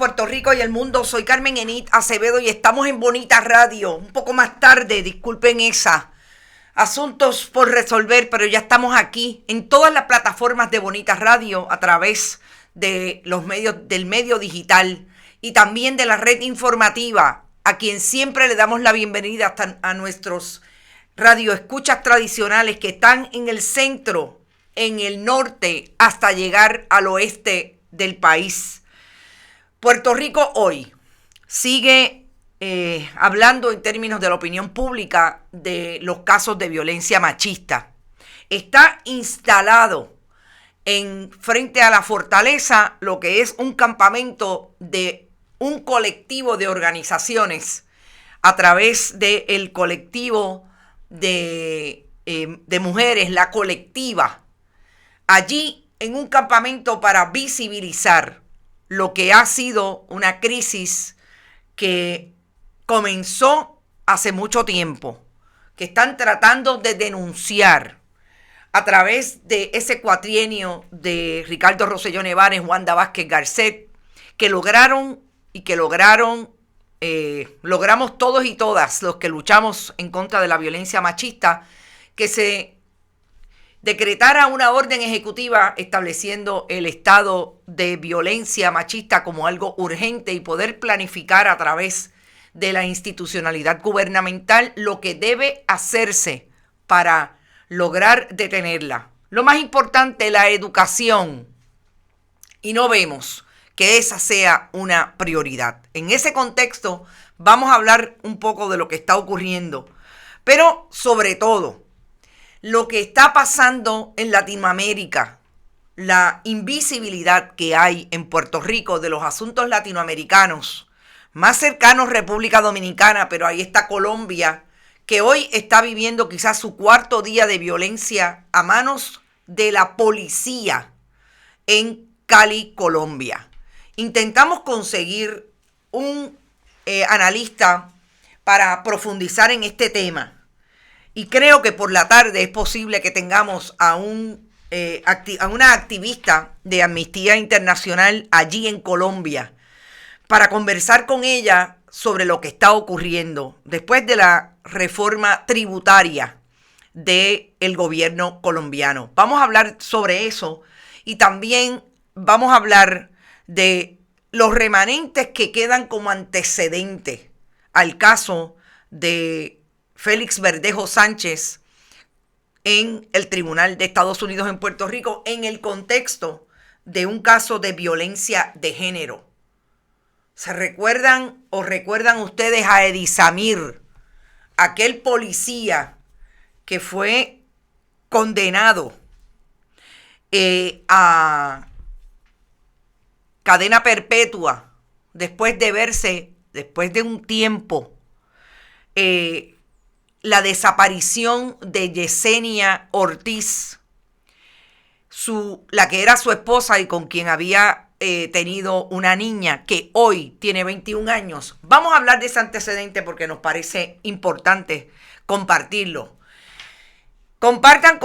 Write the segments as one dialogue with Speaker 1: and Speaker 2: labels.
Speaker 1: Puerto Rico y el mundo. Soy Carmen Enit Acevedo y estamos en Bonita Radio. Un poco más tarde, disculpen esa. Asuntos por resolver, pero ya estamos aquí en todas las plataformas de Bonita Radio a través de los medios del medio digital y también de la red informativa, a quien siempre le damos la bienvenida hasta a nuestros radioescuchas tradicionales que están en el centro, en el norte, hasta llegar al oeste del país. Puerto Rico hoy sigue hablando en términos de la opinión pública de los casos de violencia machista. Está instalado en frente a la fortaleza lo que es un campamento de un colectivo de organizaciones a través del colectivo de mujeres, la colectiva. Allí en un campamento para visibilizar lo que ha sido una crisis que comenzó hace mucho tiempo, que están tratando de denunciar a través de ese cuatrienio de Ricardo Rosselló Nevares, Wanda Vázquez Garcet, que logramos todos y todas los que luchamos en contra de la violencia machista, que se decretara una orden ejecutiva estableciendo el estado de violencia machista como algo urgente y poder planificar a través de la institucionalidad gubernamental lo que debe hacerse para lograr detenerla. Lo más importante, la educación. Y no vemos que esa sea una prioridad. En ese contexto vamos a hablar un poco de lo que está ocurriendo, pero sobre todo lo que está pasando en Latinoamérica, la invisibilidad que hay en Puerto Rico de los asuntos latinoamericanos, más cercanos República Dominicana, pero ahí está Colombia, que hoy está viviendo quizás su cuarto día de violencia a manos de la policía en Cali, Colombia. Intentamos conseguir un analista para profundizar en este tema. Y creo que por la tarde es posible que tengamos a una activista de Amnistía Internacional allí en Colombia para conversar con ella sobre lo que está ocurriendo después de la reforma tributaria del gobierno colombiano. Vamos a hablar sobre eso y también vamos a hablar de los remanentes que quedan como antecedentes al caso de Félix Verdejo Sánchez en el Tribunal de Estados Unidos en Puerto Rico en el contexto de un caso de violencia de género. ¿Se recuerdan ustedes a Edisamir, aquel policía que fue condenado a cadena perpetua después de un tiempo, la desaparición de Yesenia Ortiz, la que era su esposa y con quien había tenido una niña que hoy tiene 21 años. Vamos a hablar de ese antecedente porque nos parece importante compartirlo. Compartan.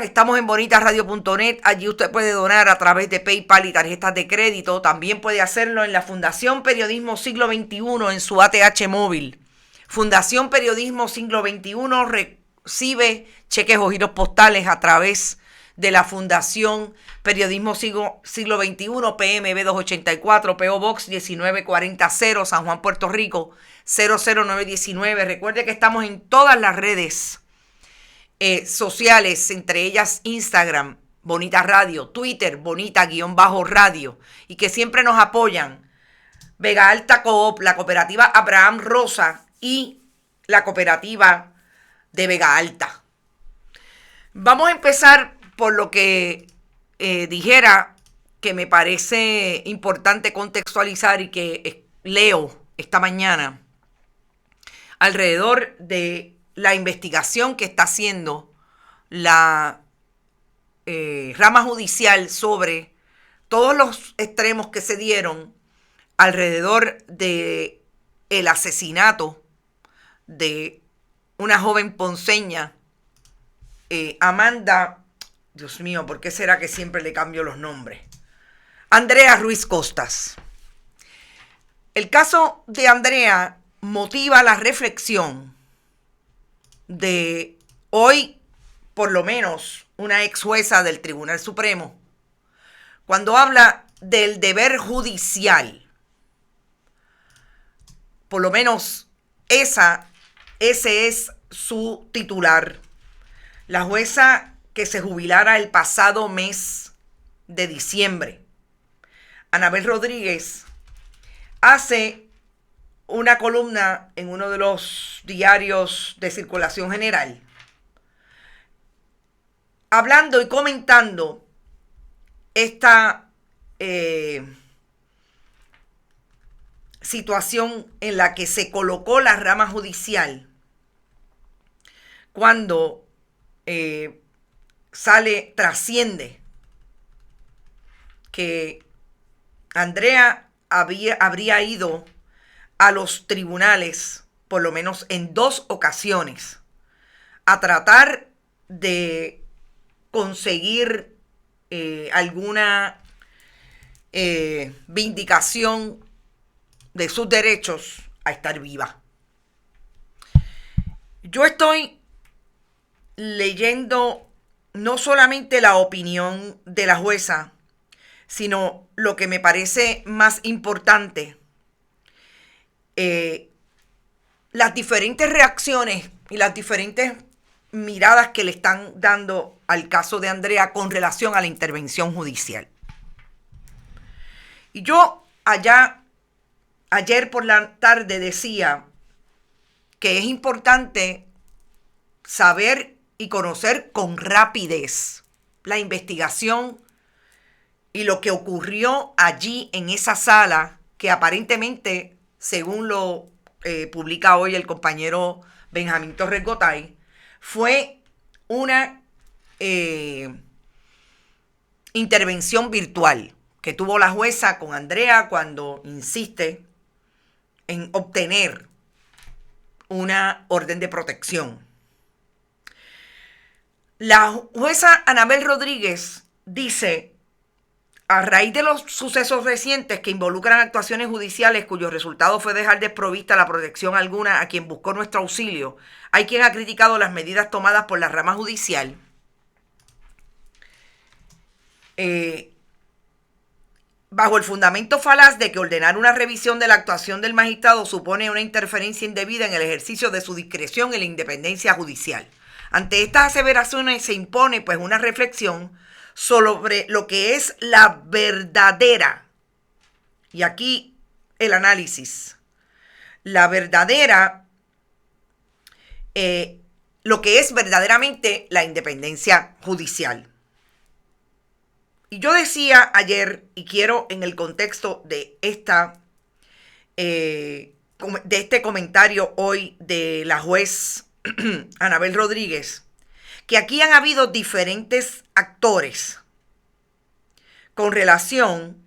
Speaker 1: Estamos en bonitasradio.net. Allí usted puede donar a través de PayPal y tarjetas de crédito. También puede hacerlo en la Fundación Periodismo Siglo XXI en su ATH móvil. Fundación Periodismo Siglo XXI recibe cheques o giros postales a través de la Fundación Periodismo Siglo XXI, PMB 284, PO Box 19400, San Juan, Puerto Rico 00919. Recuerde que estamos en todas las redes sociales, entre ellas Instagram, Bonita Radio, Twitter, Bonita_Radio, y que siempre nos apoyan Vega Alta Coop, la cooperativa Abraham Rosa y la cooperativa de Vega Alta. Vamos a empezar por lo que dijera que me parece importante contextualizar y que leo esta mañana alrededor de la investigación que está haciendo la rama judicial sobre todos los extremos que se dieron alrededor de el asesinato de una joven ponceña, Amanda, Dios mío, ¿por qué será que siempre le cambio los nombres? Andrea Ruiz Costas. El caso de Andrea motiva la reflexión de hoy, por lo menos, una ex jueza del Tribunal Supremo, cuando habla del deber judicial. Por lo menos ese es su titular. La jueza que se jubilara el pasado mes de diciembre, Anabel Rodríguez, hace una columna en uno de los diarios de circulación general, hablando y comentando esta situación en la que se colocó la rama judicial cuando trasciende que Andrea habría ido a los tribunales, por lo menos en 2 ocasiones, a tratar de conseguir alguna vindicación de sus derechos a estar viva. Yo estoy leyendo no solamente la opinión de la jueza, sino lo que me parece más importante, las diferentes reacciones y las diferentes miradas que le están dando al caso de Andrea con relación a la intervención judicial. Y yo ayer por la tarde decía que es importante saber y conocer con rapidez la investigación y lo que ocurrió allí en esa sala, que aparentemente, según lo publica hoy el compañero Benjamín Torres Gotay, fue una intervención virtual que tuvo la jueza con Andrea cuando insiste en obtener una orden de protección. La jueza Anabel Rodríguez dice: a raíz de los sucesos recientes que involucran actuaciones judiciales cuyo resultado fue dejar desprovista la protección alguna a quien buscó nuestro auxilio, hay quien ha criticado las medidas tomadas por la rama judicial. Bajo el fundamento falaz de que ordenar una revisión de la actuación del magistrado supone una interferencia indebida en el ejercicio de su discreción y la independencia judicial. Ante estas aseveraciones se impone pues una reflexión sobre lo que es la verdadera, y aquí el análisis, la verdadera, lo que es verdaderamente la independencia judicial. Y yo decía ayer, y quiero en el contexto de este comentario hoy de la juez Anabel Rodríguez, que aquí han habido diferentes actores con relación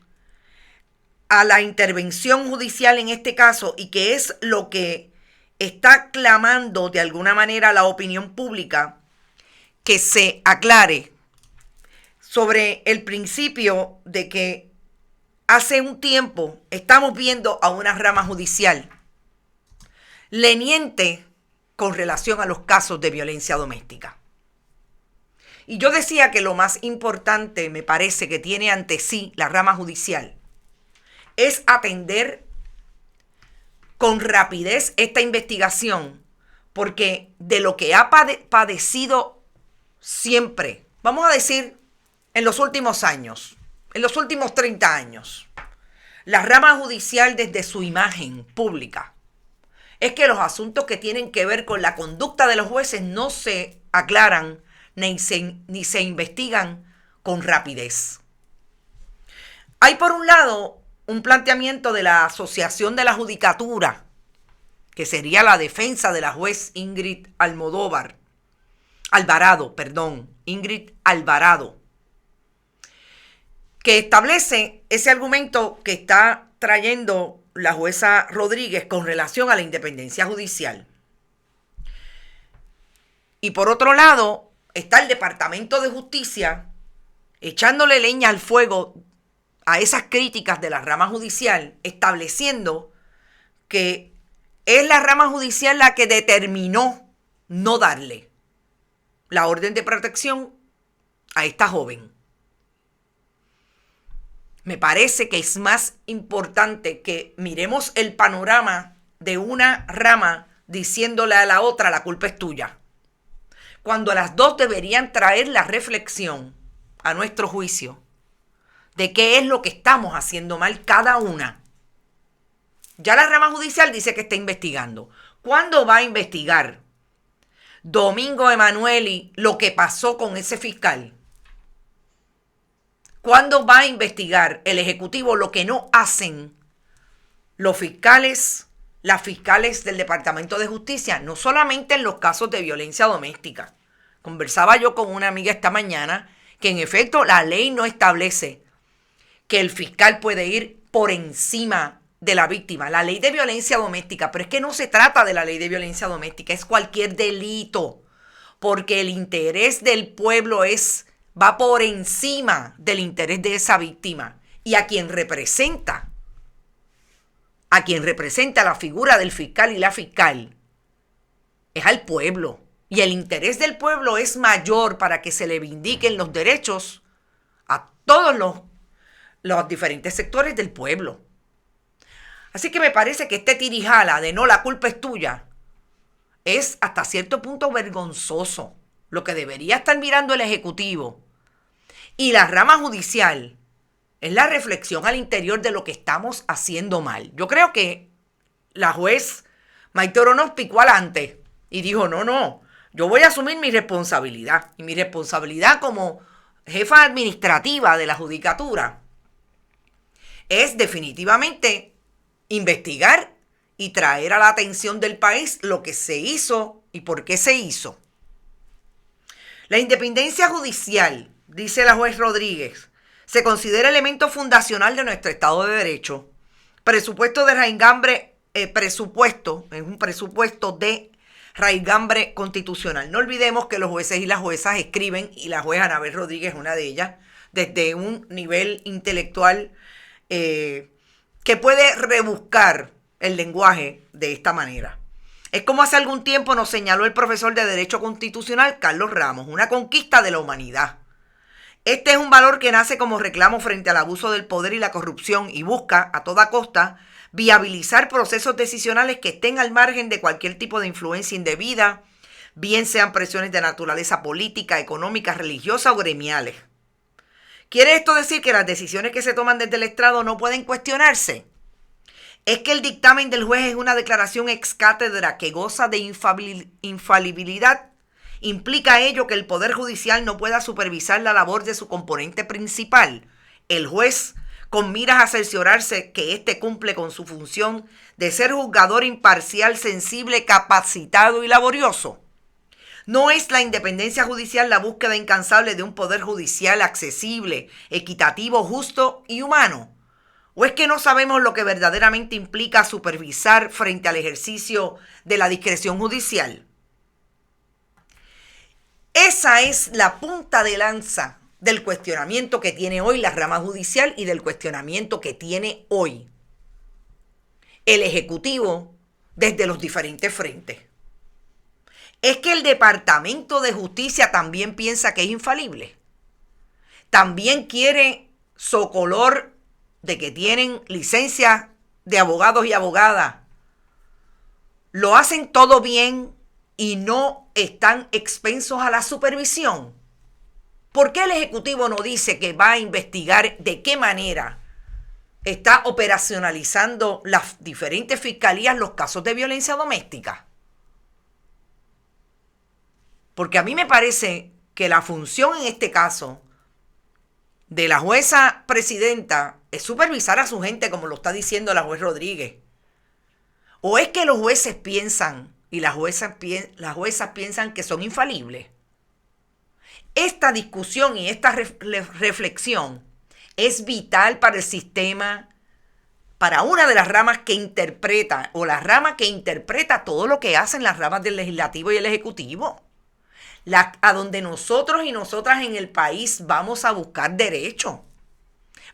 Speaker 1: a la intervención judicial en este caso, y que es lo que está clamando de alguna manera la opinión pública, que se aclare sobre el principio de que hace un tiempo estamos viendo a una rama judicial leniente con relación a los casos de violencia doméstica. Y yo decía que lo más importante, me parece, que tiene ante sí la rama judicial es atender con rapidez esta investigación, porque de lo que ha padecido siempre, vamos a decir, en los últimos años, en los últimos 30 años, la rama judicial desde su imagen pública, es que los asuntos que tienen que ver con la conducta de los jueces no se aclaran ni se investigan con rapidez. Hay por un lado un planteamiento de la Asociación de la Judicatura, que sería la defensa de la juez Ingrid Alvarado, que establece ese argumento que está trayendo la jueza Rodríguez con relación a la independencia judicial. Y por otro lado está el Departamento de Justicia echándole leña al fuego a esas críticas de la rama judicial, estableciendo que es la rama judicial la que determinó no darle la orden de protección a esta joven. Me parece que es más importante que miremos el panorama de una rama diciéndole a la otra la culpa es tuya, cuando las dos deberían traer la reflexión a nuestro juicio de qué es lo que estamos haciendo mal cada una. Ya la rama judicial dice que está investigando. ¿Cuándo va a investigar Domingo Emanueli lo que pasó con ese fiscal? ¿Cuándo va a investigar el Ejecutivo lo que no hacen los fiscales, las fiscales del Departamento de Justicia? No solamente en los casos de violencia doméstica. Conversaba yo con una amiga esta mañana que en efecto la ley no establece que el fiscal puede ir por encima de la víctima. La ley de violencia doméstica, pero es que no se trata de la ley de violencia doméstica, es cualquier delito, porque el interés del pueblo va por encima del interés de esa víctima y a quien representa la figura del fiscal y la fiscal es al pueblo. Y el interés del pueblo es mayor para que se le vindiquen los derechos a todos los diferentes sectores del pueblo. Así que me parece que este tirijala de no, la culpa es tuya, es hasta cierto punto vergonzoso. Lo que debería estar mirando el Ejecutivo y la rama judicial es la reflexión al interior de lo que estamos haciendo mal. Yo creo que la juez Maite Oronos picó adelante y dijo, no, yo voy a asumir mi responsabilidad. Y mi responsabilidad como jefa administrativa de la judicatura es definitivamente investigar y traer a la atención del país lo que se hizo y por qué se hizo. La independencia judicial, dice la juez Rodríguez, se considera elemento fundacional de nuestro Estado de Derecho. Presupuesto de raigambre, es un presupuesto de raigambre constitucional. No olvidemos que los jueces y las juezas escriben, y la juez Anabel Rodríguez es una de ellas, desde un nivel intelectual que puede rebuscar el lenguaje de esta manera. Es como hace algún tiempo nos señaló el profesor de Derecho Constitucional Carlos Ramos, una conquista de la humanidad. Este es un valor que nace como reclamo frente al abuso del poder y la corrupción y busca, a toda costa, viabilizar procesos decisionales que estén al margen de cualquier tipo de influencia indebida, bien sean presiones de naturaleza política, económica, religiosa o gremiales. ¿Quiere esto decir que las decisiones que se toman desde el estrado no pueden cuestionarse? Es que el dictamen del juez es una declaración ex cátedra que goza de infalibilidad. Implica ello que el Poder Judicial no pueda supervisar la labor de su componente principal, el juez, con miras a cerciorarse que éste cumple con su función de ser juzgador imparcial, sensible, capacitado y laborioso. ¿No es la independencia judicial la búsqueda incansable de un poder judicial accesible, equitativo, justo y humano? ¿O es que no sabemos lo que verdaderamente implica supervisar frente al ejercicio de la discreción judicial? Esa es la punta de lanza del cuestionamiento que tiene hoy la rama judicial y del cuestionamiento que tiene hoy el Ejecutivo desde los diferentes frentes. Es que el Departamento de Justicia también piensa que es infalible. También quiere socolor de que tienen licencia de abogados y abogadas. Lo hacen todo bien y no están expensos a la supervisión. ¿Por qué el Ejecutivo no dice que va a investigar de qué manera está operacionalizando las diferentes fiscalías los casos de violencia doméstica? Porque a mí me parece que la función en este caso de la jueza presidenta es supervisar a su gente, como lo está diciendo la juez Rodríguez. ¿O es que los jueces piensan y las juezas piensan que son infalibles? Esta discusión y esta reflexión es vital para el sistema, para una de las ramas que interpreta, o la rama que interpreta todo lo que hacen las ramas del legislativo y el ejecutivo. A donde nosotros y nosotras en el país vamos a buscar derecho.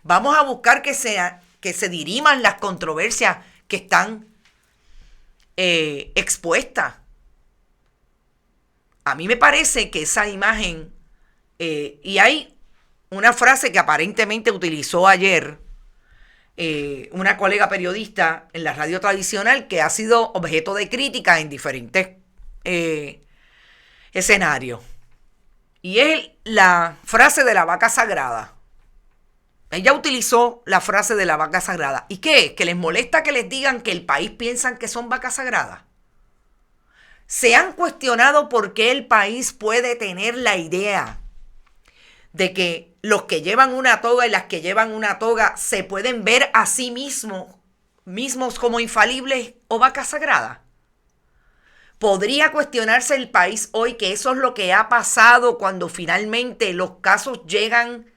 Speaker 1: Vamos a buscar que se diriman las controversias que están expuesta. A mí me parece que esa imagen, y hay una frase que aparentemente utilizó ayer una colega periodista en la radio tradicional que ha sido objeto de crítica en diferentes escenarios. Y es la frase de la vaca sagrada. Ella utilizó la frase de la vaca sagrada. ¿Y qué es? ¿Que les molesta que les digan que el país piensan que son vacas sagradas? ¿Se han cuestionado por qué el país puede tener la idea de que los que llevan una toga y las que llevan una toga se pueden ver a sí mismos como infalibles o vacas sagradas? ¿Podría cuestionarse el país hoy que eso es lo que ha pasado cuando finalmente los casos llegan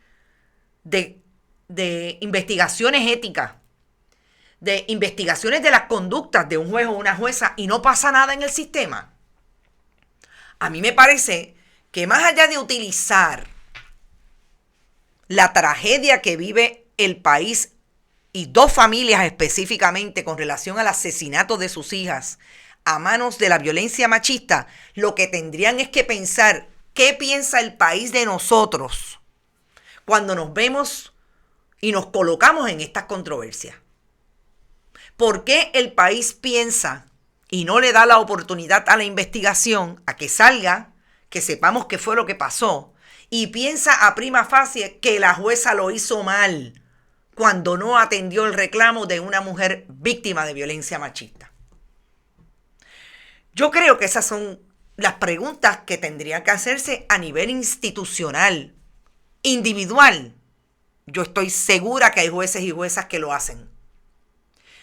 Speaker 1: de investigaciones éticas, de investigaciones de las conductas de un juez o una jueza y no pasa nada en el sistema? A mí me parece que más allá de utilizar la tragedia que vive el país y dos familias específicamente con relación al asesinato de sus hijas a manos de la violencia machista, lo que tendrían es que pensar qué piensa el país de nosotros cuando nos vemos y nos colocamos en estas controversias. ¿Por qué el país piensa y no le da la oportunidad a la investigación, a que salga, que sepamos qué fue lo que pasó, y piensa a prima facie que la jueza lo hizo mal cuando no atendió el reclamo de una mujer víctima de violencia machista? Yo creo que esas son las preguntas que tendrían que hacerse a nivel institucional, individual. Yo estoy segura que hay jueces y juezas que lo hacen.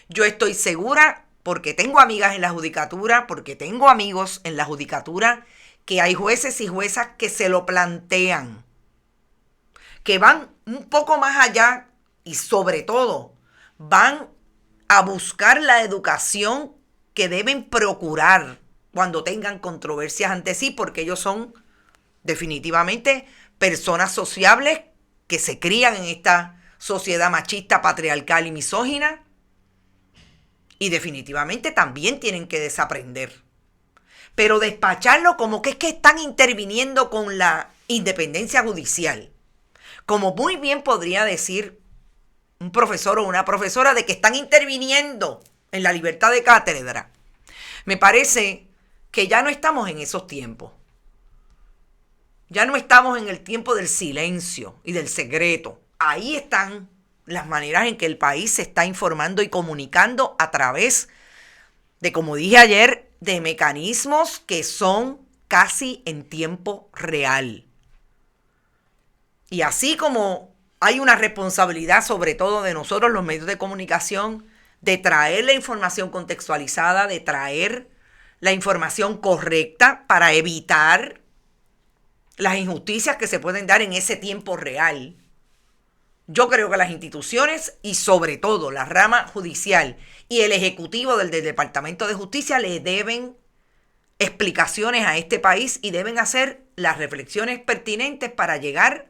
Speaker 1: Yo estoy segura, porque tengo amigas en la judicatura, porque tengo amigos en la judicatura, que hay jueces y juezas que se lo plantean, que van un poco más allá y sobre todo van a buscar la educación que deben procurar cuando tengan controversias ante sí, porque ellos son definitivamente personas sociables que se crían en esta sociedad machista, patriarcal y misógina, y definitivamente también tienen que desaprender. Pero despacharlo como que es que están interviniendo con la independencia judicial, como muy bien podría decir un profesor o una profesora, de que están interviniendo en la libertad de cátedra, me parece que ya no estamos en esos tiempos. Ya no estamos en el tiempo del silencio y del secreto. Ahí están las maneras en que el país se está informando y comunicando a través de, como dije ayer, de mecanismos que son casi en tiempo real. Y así como hay una responsabilidad, sobre todo de nosotros los medios de comunicación, de traer la información contextualizada, de traer la información correcta para evitar las injusticias que se pueden dar en ese tiempo real. Yo creo que las instituciones y sobre todo la rama judicial y el ejecutivo del Departamento de Justicia le deben explicaciones a este país y deben hacer las reflexiones pertinentes para llegar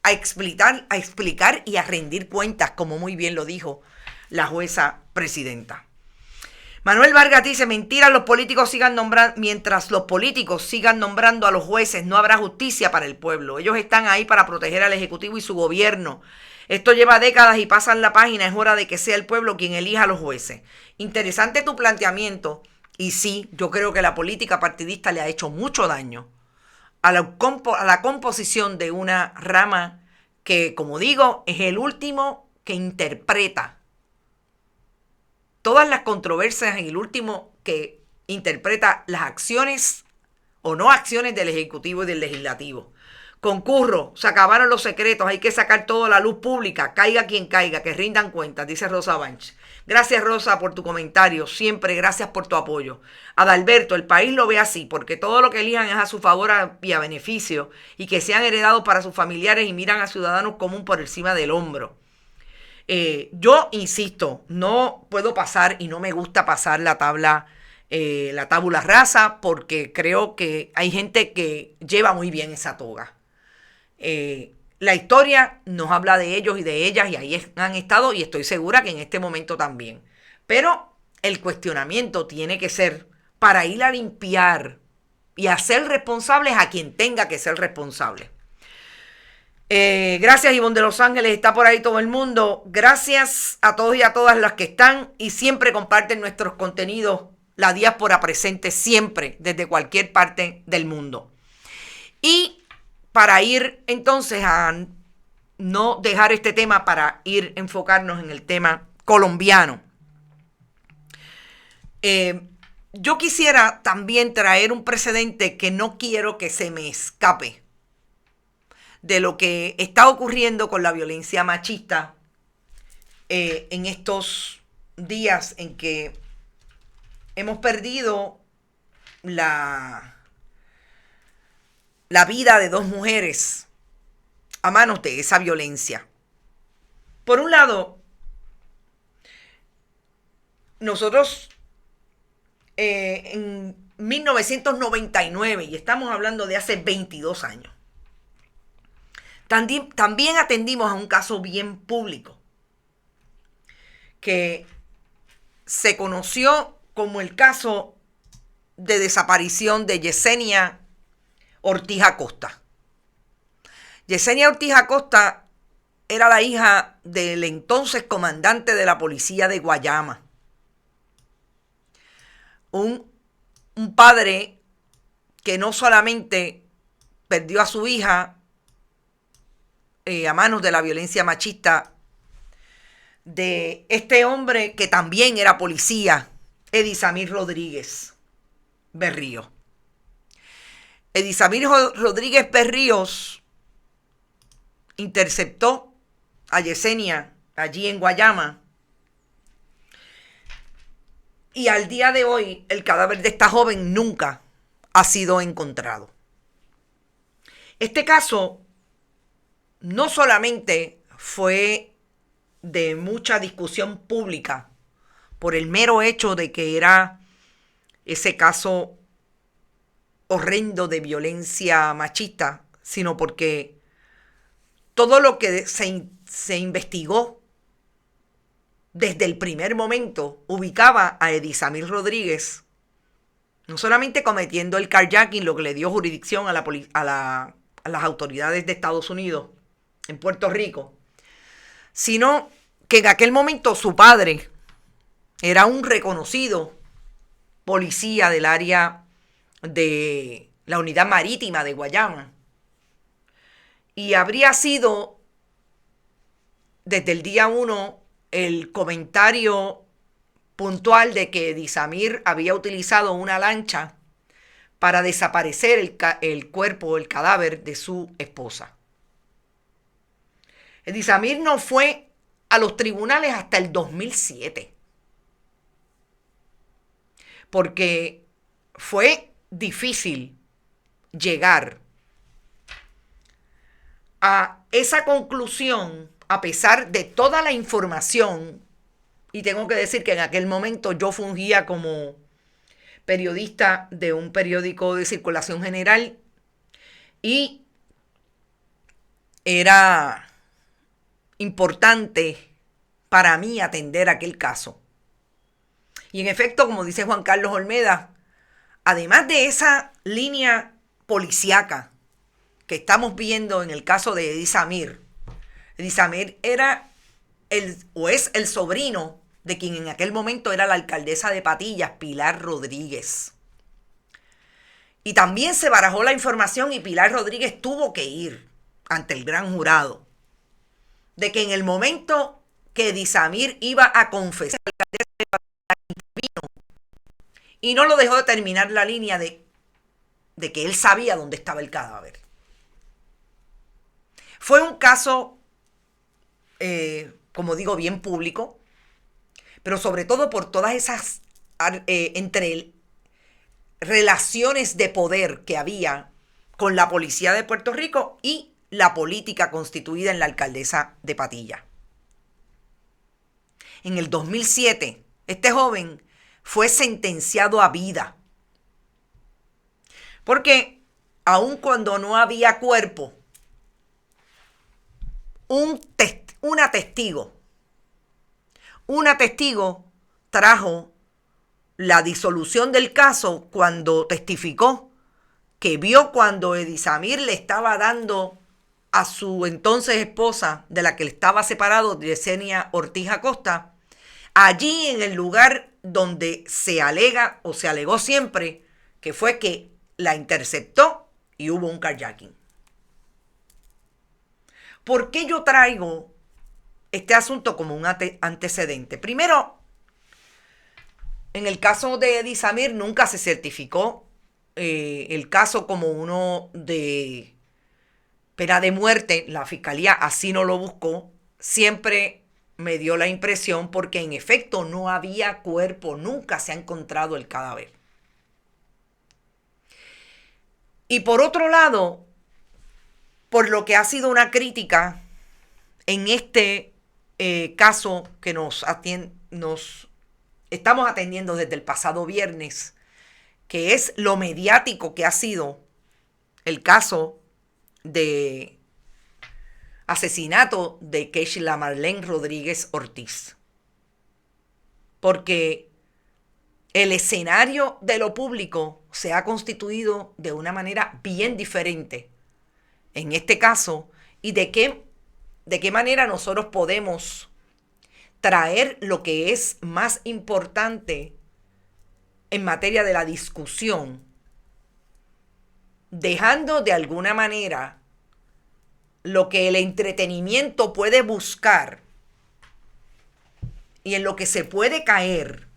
Speaker 1: a explicar y a rendir cuentas, como muy bien lo dijo la jueza presidenta. Manuel Vargas dice: mentira, los políticos sigan nombrando, mientras los políticos sigan nombrando a los jueces, no habrá justicia para el pueblo. Ellos están ahí para proteger al Ejecutivo y su gobierno. Esto lleva décadas y pasan la página, es hora de que sea el pueblo quien elija a los jueces. Interesante tu planteamiento, y sí, yo creo que la política partidista le ha hecho mucho daño a la composición de una rama que, como digo, es el último que interpreta todas las controversias, en el último que interpreta las acciones o no acciones del Ejecutivo y del Legislativo. Concurro, se acabaron los secretos, hay que sacar todo a la luz pública, caiga quien caiga, que rindan cuentas, dice Rosa Banch. Gracias, Rosa, por tu comentario, siempre gracias por tu apoyo. Adalberto, el país lo ve así, porque todo lo que elijan es a su favor y a beneficio, y que sean heredados para sus familiares y miran a ciudadanos común por encima del hombro. Yo insisto, no puedo pasar y no me gusta pasar la tabula rasa, porque creo que hay gente que lleva muy bien esa toga. La historia nos habla de ellos y de ellas, y ahí han estado, y estoy segura que en este momento también. Pero el cuestionamiento tiene que ser para ir a limpiar y hacer responsables a quien tenga que ser responsable. Gracias, Ivonne de Los Ángeles, está por ahí todo el mundo. Gracias a todos y a todas las que están y siempre comparten nuestros contenidos. La diáspora presente siempre, desde cualquier parte del mundo. Y para ir entonces a no dejar este tema, para ir enfocarnos en el tema colombiano. Yo quisiera también traer un precedente que no quiero que se me escape de lo que está ocurriendo con la violencia machista en estos días en que hemos perdido la vida de 2 mujeres a manos de esa violencia. Por un lado, nosotros en 1999, y estamos hablando de hace 22 años, también atendimos a un caso bien público que se conoció como el caso de desaparición de Yesenia Ortiz Acosta. Yesenia Ortiz Acosta era la hija del entonces comandante de la policía de Guayama. Un padre que no solamente perdió a su hija a manos de la violencia machista de este hombre que también era policía, Edisamir Rodríguez Berríos. Edisamir Rodríguez Berríos interceptó a Yesenia allí en Guayama. Y al día de hoy, el cadáver de esta joven nunca ha sido encontrado. Este caso no solamente fue de mucha discusión pública por el mero hecho de que era ese caso horrendo de violencia machista, sino porque todo lo que se investigó desde el primer momento ubicaba a Edisamir Rodríguez no solamente cometiendo el carjacking, lo que le dio jurisdicción a las autoridades de Estados Unidos en Puerto Rico, sino que en aquel momento su padre era un reconocido policía del área de la unidad marítima de Guayama y habría sido desde el día 1 el comentario puntual de que Edisamir había utilizado una lancha para desaparecer el cuerpo, el cadáver de su esposa. Edisamir no fue a los tribunales hasta el 2007, porque fue difícil llegar a esa conclusión a pesar de toda la información. Y tengo que decir que en aquel momento yo fungía como periodista de un periódico de circulación general y era importante para mí atender aquel caso. Y en efecto, como dice Juan Carlos Olmeda, además de esa línea policíaca que estamos viendo en el caso de Edisamir, Edisamir era es el sobrino de quien en aquel momento era la alcaldesa de Patillas, Pilar Rodríguez. Y también se barajó la información y Pilar Rodríguez tuvo que ir ante el gran jurado de que en el momento que Edisamir iba a confesar, la alcaldesa de Patillas intervino y no lo dejó de terminar la línea de que él sabía dónde estaba el cadáver. Fue un caso, como digo, bien público, pero sobre todo por todas esas relaciones de poder que había con la policía de Puerto Rico y la política constituida en la alcaldesa de Patillas. En el 2007, este joven fue sentenciado a vida, porque aun cuando no había cuerpo, una testigo trajo la disolución del caso cuando testificó que vio cuando Edisamir le estaba dando a su entonces esposa, de la que le estaba separado, Yesenia Ortiz Acosta, allí en el lugar donde se alega o se alegó siempre que fue que la interceptó y hubo un carjacking. ¿Por qué yo traigo este asunto como un antecedente? Primero, en el caso de Edisamir nunca se certificó el caso como uno de pena de muerte. La fiscalía así no lo buscó. Siempre me dio la impresión porque en efecto no había cuerpo, nunca se ha encontrado el cadáver. Y por otro lado, por lo que ha sido una crítica en este caso que nos estamos atendiendo desde el pasado viernes, que es lo mediático que ha sido el caso de asesinato de Keishla Marlene Rodríguez Ortiz. Porque el escenario de lo público se ha constituido de una manera bien diferente en este caso, y de qué manera nosotros podemos traer lo que es más importante en materia de la discusión, dejando de alguna manera lo que el entretenimiento puede buscar y en lo que se puede caer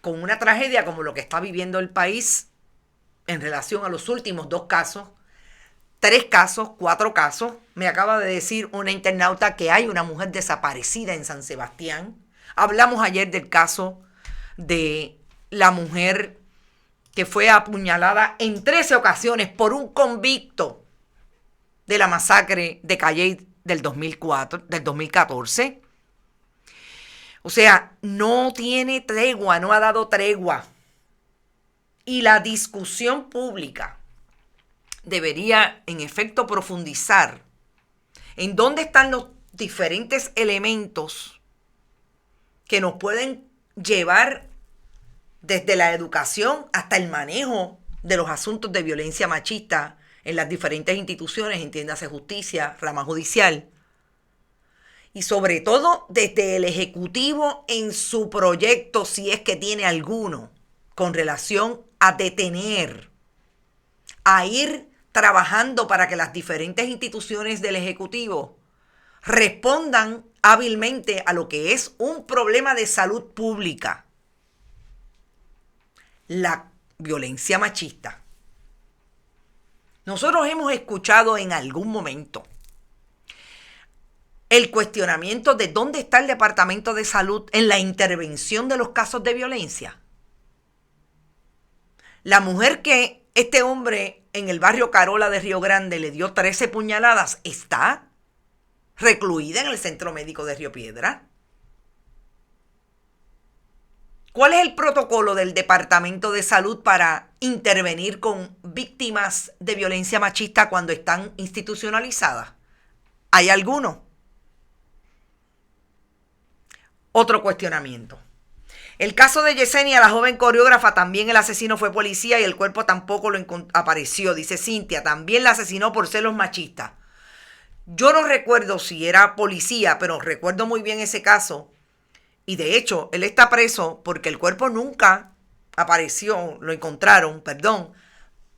Speaker 1: con una tragedia como lo que está viviendo el país en relación a los últimos 2 casos, 3 casos, 4 casos. Me acaba de decir una internauta que hay una mujer desaparecida en San Sebastián. Hablamos ayer del caso de la mujer que fue apuñalada en 13 ocasiones por un convicto de la masacre de Calley del 2014. O sea, no tiene tregua, no ha dado tregua. Y la discusión pública debería, en efecto, profundizar en dónde están los diferentes elementos que nos pueden llevar desde la educación hasta el manejo de los asuntos de violencia machista en las diferentes instituciones, entiéndase justicia, rama judicial. Y sobre todo desde el Ejecutivo en su proyecto, si es que tiene alguno, con relación a detener, a ir trabajando para que las diferentes instituciones del Ejecutivo respondan hábilmente a lo que es un problema de salud pública, la violencia machista. Nosotros hemos escuchado en algún momento el cuestionamiento de dónde está el Departamento de Salud en la intervención de los casos de violencia. La mujer que este hombre en el barrio Carola de Río Grande le dio 13 puñaladas está recluida en el Centro Médico de Río Piedra. ¿Cuál es el protocolo del Departamento de Salud para intervenir con víctimas de violencia machista cuando están institucionalizadas? ¿Hay alguno? Otro cuestionamiento. El caso de Yesenia, la joven coreógrafa, también el asesino fue policía y el cuerpo tampoco apareció. Dice Cintia, también la asesinó por celos machistas. Yo no recuerdo si era policía, pero recuerdo muy bien ese caso. Y de hecho, él está preso porque el cuerpo nunca apareció, lo encontraron,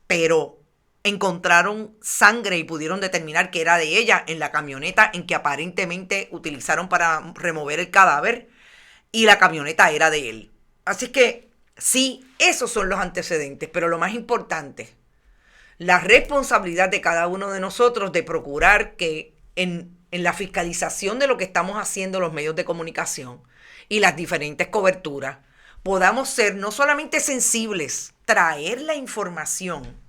Speaker 1: pero encontraron sangre y pudieron determinar que era de ella en la camioneta en que aparentemente utilizaron para remover el cadáver, y la camioneta era de él. Así que sí, esos son los antecedentes, pero lo más importante, la responsabilidad de cada uno de nosotros de procurar que en la fiscalización de lo que estamos haciendo los medios de comunicación y las diferentes coberturas, podamos ser no solamente sensibles, traer la información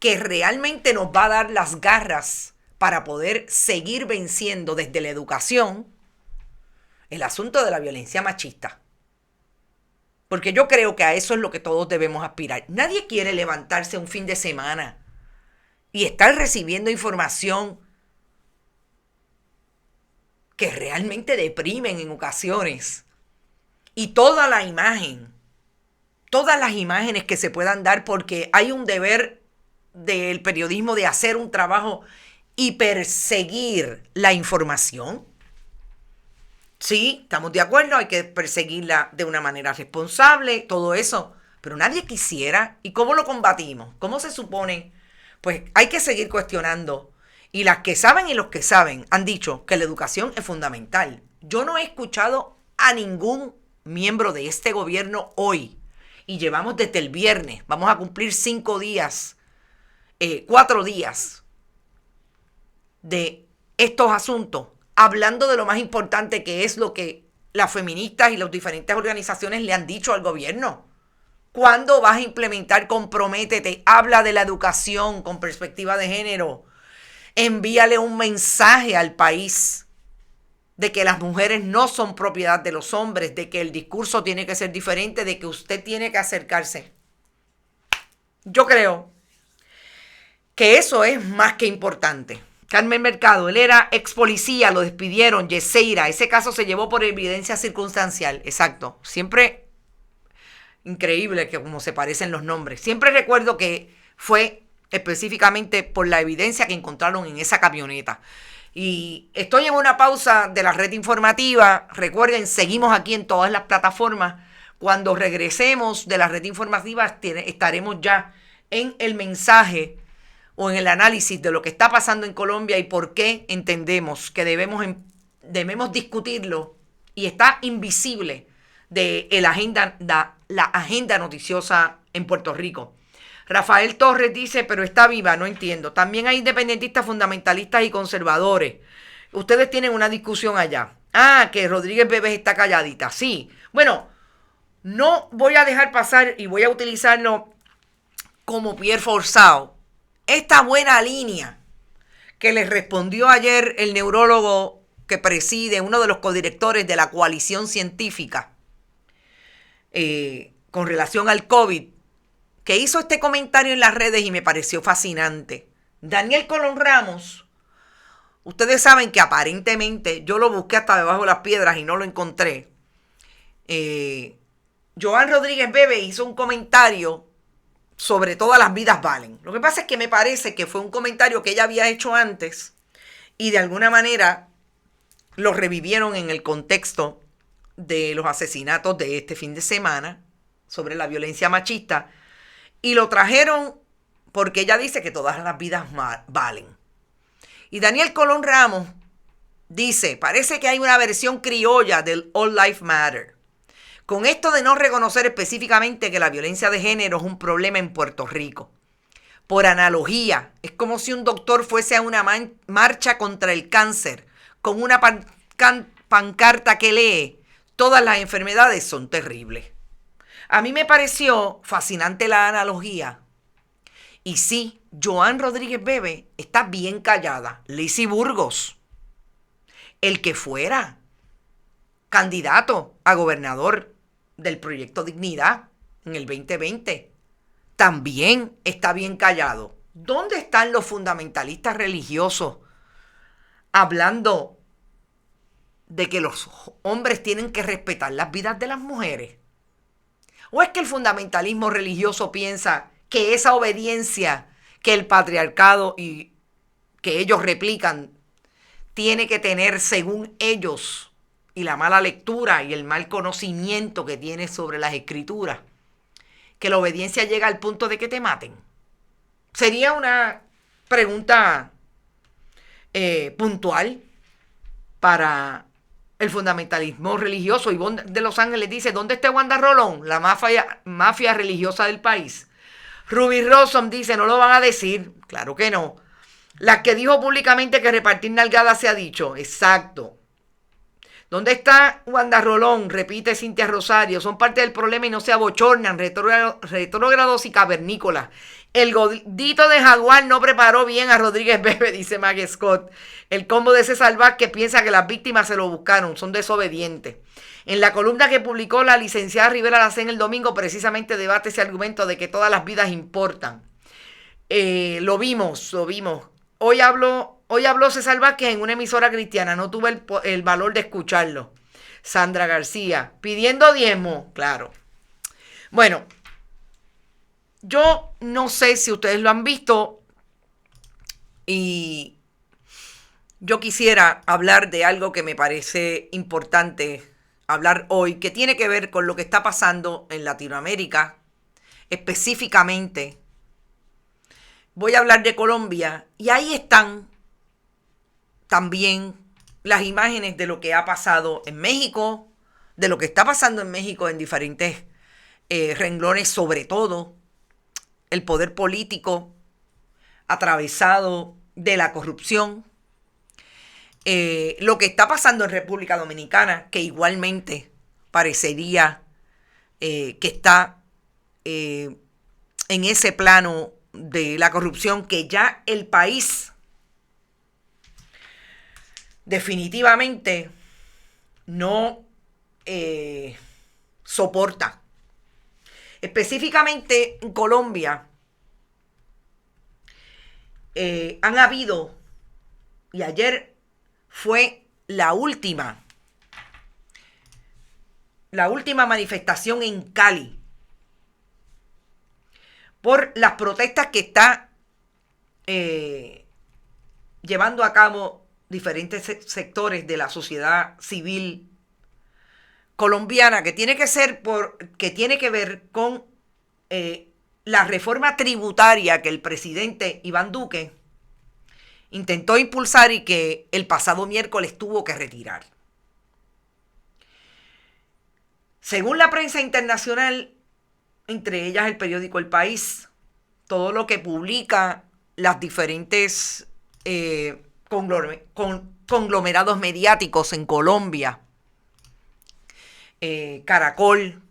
Speaker 1: que realmente nos va a dar las garras para poder seguir venciendo desde la educación el asunto de la violencia machista. Porque yo creo que a eso es lo que todos debemos aspirar. Nadie quiere levantarse un fin de semana y estar recibiendo información que realmente deprimen en ocasiones y todas las imágenes que se puedan dar, porque hay un deber del periodismo de hacer un trabajo y perseguir la información. Sí, estamos de acuerdo, hay que perseguirla de una manera responsable, todo eso, pero nadie quisiera. ¿Y cómo lo combatimos? ¿Cómo se supone? Pues hay que seguir cuestionando. Y las que saben y los que saben han dicho que la educación es fundamental. Yo no he escuchado a ningún miembro de este gobierno hoy, y llevamos desde el viernes, vamos a cumplir 5 días, 4 días de estos asuntos, hablando de lo más importante, que es lo que las feministas y las diferentes organizaciones le han dicho al gobierno. ¿Cuándo vas a implementar? Comprométete, habla de la educación con perspectiva de género. Envíale un mensaje al país de que las mujeres no son propiedad de los hombres, de que el discurso tiene que ser diferente, de que usted tiene que acercarse. Yo creo que eso es más que importante. Carmen Mercado, él era ex policía, lo despidieron, Yeseira, ese caso se llevó por evidencia circunstancial. Exacto, siempre increíble que como se parecen los nombres. Siempre recuerdo que fue específicamente por la evidencia que encontraron en esa camioneta. Y estoy en una pausa de la red informativa. Recuerden, seguimos aquí en todas las plataformas. Cuando regresemos de la red informativa estaremos ya en el mensaje o en el análisis de lo que está pasando en Colombia y por qué entendemos que debemos discutirlo y está invisible de la agenda noticiosa en Puerto Rico. Rafael Torres dice, pero está viva, no entiendo. También hay independentistas, fundamentalistas y conservadores. Ustedes tienen una discusión allá. Ah, que Rodríguez Bebes está calladita. Sí. Bueno, no voy a dejar pasar y voy a utilizarlo como pie forzado. Esta buena línea que les respondió ayer el neurólogo que preside, uno de los codirectores de la coalición científica con relación al COVID, que hizo este comentario en las redes y me pareció fascinante. Daniel Colón Ramos, ustedes saben que aparentemente, yo lo busqué hasta debajo de las piedras y no lo encontré. Joan Rodríguez Bebe hizo un comentario sobre todas las vidas valen. Lo que pasa es que me parece que fue un comentario que ella había hecho antes y de alguna manera lo revivieron en el contexto de los asesinatos de este fin de semana sobre la violencia machista. Y lo trajeron porque ella dice que todas las vidas valen. Y Daniel Colón Ramos dice, parece que hay una versión criolla del All Life Matter. Con esto de no reconocer específicamente que la violencia de género es un problema en Puerto Rico. Por analogía, es como si un doctor fuese a una marcha contra el cáncer con una pancarta que lee, todas las enfermedades son terribles. A mí me pareció fascinante la analogía. Y sí, Joan Rodríguez Bebe está bien callada. Lizy Burgos, el que fuera candidato a gobernador del Proyecto Dignidad en el 2020, también está bien callado. ¿Dónde están los fundamentalistas religiosos hablando de que los hombres tienen que respetar las vidas de las mujeres? ¿O es que el fundamentalismo religioso piensa que esa obediencia que el patriarcado y que ellos replican tiene que tener según ellos y la mala lectura y el mal conocimiento que tiene sobre las escrituras, que la obediencia llega al punto de que te maten? Sería una pregunta puntual para el fundamentalismo religioso. Ivonne de Los Ángeles dice, ¿dónde está Wanda Rolón, la mafia religiosa del país? Ruby Rossum dice, no lo van a decir. Claro que no. La que dijo públicamente que repartir nalgadas se ha dicho. Exacto. ¿Dónde está Wanda Rolón? Repite Cintia Rosario. Son parte del problema y no se abochornan, retrógrados y cavernícolas. El gordito de Jaguar no preparó bien a Rodríguez Bebe, dice Maggie Scott. El combo de César Vázquez piensa que las víctimas se lo buscaron, son desobedientes. En la columna que publicó la licenciada Rivera Lacén el domingo, precisamente debate ese argumento de que todas las vidas importan. Lo vimos. Hoy habló César Vázquez en una emisora cristiana, no tuve el valor de escucharlo. Sandra García, pidiendo diezmo, claro. Bueno, yo no sé si ustedes lo han visto y yo quisiera hablar de algo que me parece importante hablar hoy, que tiene que ver con lo que está pasando en Latinoamérica, específicamente. Voy a hablar de Colombia y ahí están también las imágenes de lo que ha pasado en México, de lo que está pasando en México en diferentes renglones, sobre todo el poder político atravesado de la corrupción, lo que está pasando en República Dominicana, que igualmente parecería que está en ese plano de la corrupción que ya el país definitivamente no soporta. Específicamente en Colombia han habido, y ayer fue la última manifestación en Cali por las protestas que está llevando a cabo diferentes sectores de la sociedad civil colombiana, que tiene que ver con la reforma tributaria que el presidente Iván Duque intentó impulsar y que el pasado miércoles tuvo que retirar. Según la prensa internacional, entre ellas el periódico El País, todo lo que publica las diferentes conglomerados mediáticos en Colombia, Caracol,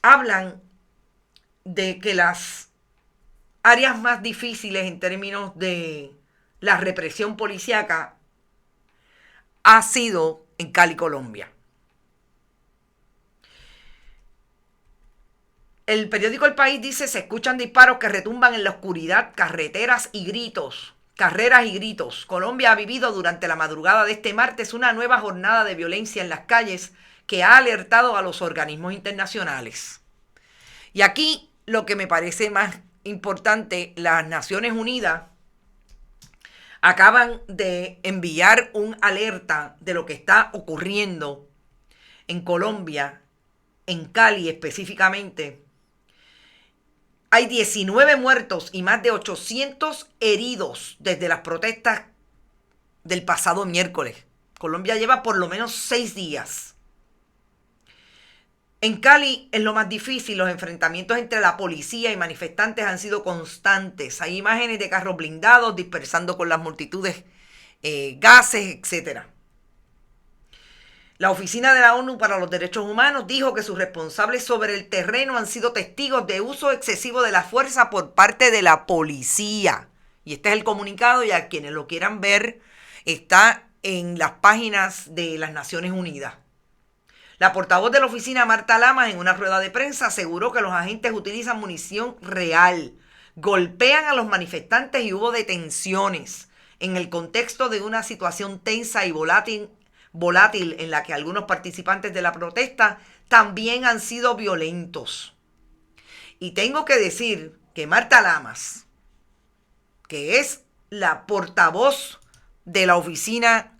Speaker 1: hablan de que las áreas más difíciles en términos de la represión policíaca ha sido en Cali, Colombia. El periódico El País dice: se escuchan disparos que retumban en la oscuridad, carreras y gritos. Colombia ha vivido durante la madrugada de este martes una nueva jornada de violencia en las calles que ha alertado a los organismos internacionales. Y aquí lo que me parece más importante, las Naciones Unidas acaban de enviar un alerta de lo que está ocurriendo en Colombia, en Cali específicamente. Hay 19 muertos y más de 800 heridos desde las protestas del pasado miércoles. Colombia lleva por lo menos 6 días. En Cali es lo más difícil. Los enfrentamientos entre la policía y manifestantes han sido constantes. Hay imágenes de carros blindados dispersando con las multitudes gases, etc. La Oficina de la ONU para los Derechos Humanos dijo que sus responsables sobre el terreno han sido testigos de uso excesivo de la fuerza por parte de la policía. Y este es el comunicado, y a quienes lo quieran ver está en las páginas de las Naciones Unidas. La portavoz de la oficina, Marta Lamas, en una rueda de prensa aseguró que los agentes utilizan munición real, golpean a los manifestantes y hubo detenciones en el contexto de una situación tensa y volátil en la que algunos participantes de la protesta también han sido violentos. Y tengo que decir que Marta Lamas, que es la portavoz de la oficina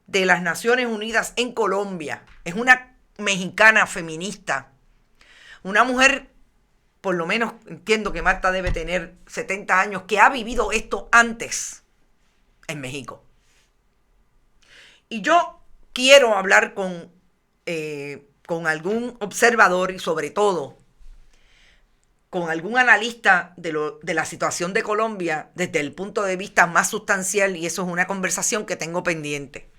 Speaker 1: de las Naciones Unidas en Colombia, es una mexicana feminista, una mujer, por lo menos entiendo que Marta debe tener 70 años, que ha vivido esto antes en México. Y yo quiero hablar con algún observador y sobre todo con algún analista de la situación de Colombia desde el punto de vista más sustancial, y eso es una conversación que tengo pendiente.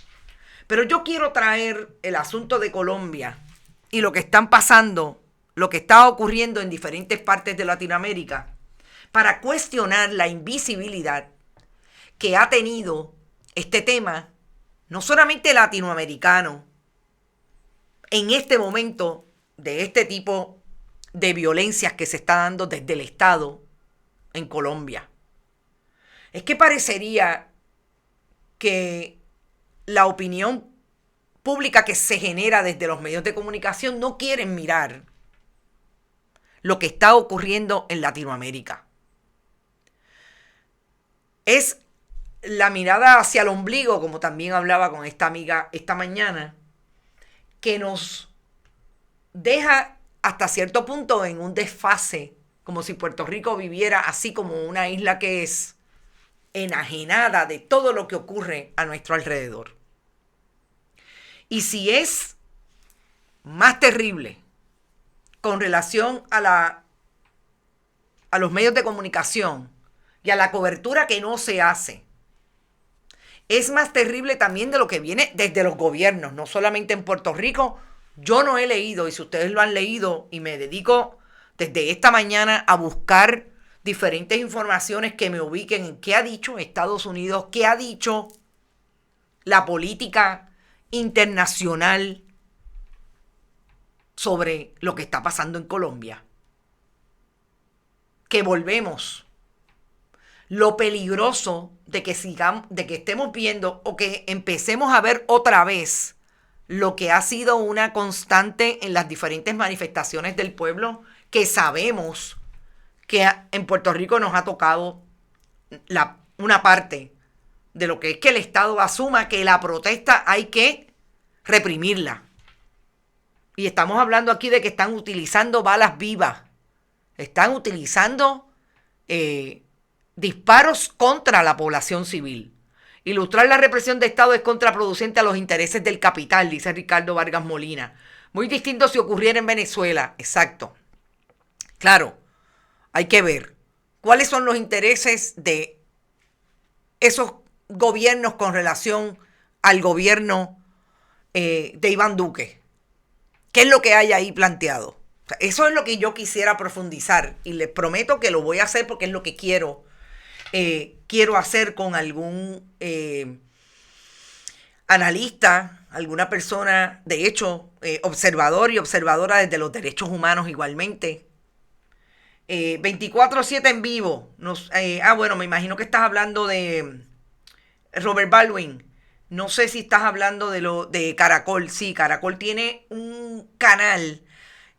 Speaker 1: Pero yo quiero traer el asunto de Colombia y lo que están pasando, lo que está ocurriendo en diferentes partes de Latinoamérica, para cuestionar la invisibilidad que ha tenido este tema, no solamente latinoamericano, en este momento de este tipo de violencias que se está dando desde el Estado en Colombia. Es que parecería que la opinión pública que se genera desde los medios de comunicación no quieren mirar lo que está ocurriendo en Latinoamérica. Es la mirada hacia el ombligo, como también hablaba con esta amiga esta mañana, que nos deja hasta cierto punto en un desfase, como si Puerto Rico viviera así como una isla que es enajenada de todo lo que ocurre a nuestro alrededor. Y si es más terrible con relación a los medios de comunicación y a la cobertura que no se hace, es más terrible también de lo que viene desde los gobiernos, no solamente en Puerto Rico. Yo no he leído, y si ustedes lo han leído, y me dedico desde esta mañana a buscar diferentes informaciones que me ubiquen en qué ha dicho Estados Unidos, qué ha dicho la política internacional sobre lo que está pasando en Colombia. Que volvemos. Lo peligroso de que estemos viendo o que empecemos a ver otra vez lo que ha sido una constante en las diferentes manifestaciones del pueblo, que sabemos que en Puerto Rico nos ha tocado una parte de lo que es que el Estado asuma que la protesta hay que reprimirla. Y estamos hablando aquí de que están utilizando balas vivas, están utilizando disparos contra la población civil. Ilustrar la represión de Estado es contraproducente a los intereses del capital, dice Ricardo Vargas Molina. Muy distinto si ocurriera en Venezuela. Exacto. Claro, hay que ver cuáles son los intereses de esos gobiernos con relación al gobierno de Iván Duque. ¿Qué es lo que hay ahí planteado? O sea, eso es lo que yo quisiera profundizar y les prometo que lo voy a hacer porque es lo que quiero hacer con algún analista, alguna persona, de hecho, observador y observadora desde los derechos humanos igualmente. 24/7 en vivo. Bueno, me imagino que estás hablando de Robert Baldwin. No sé si estás hablando de Caracol. Sí, Caracol tiene un canal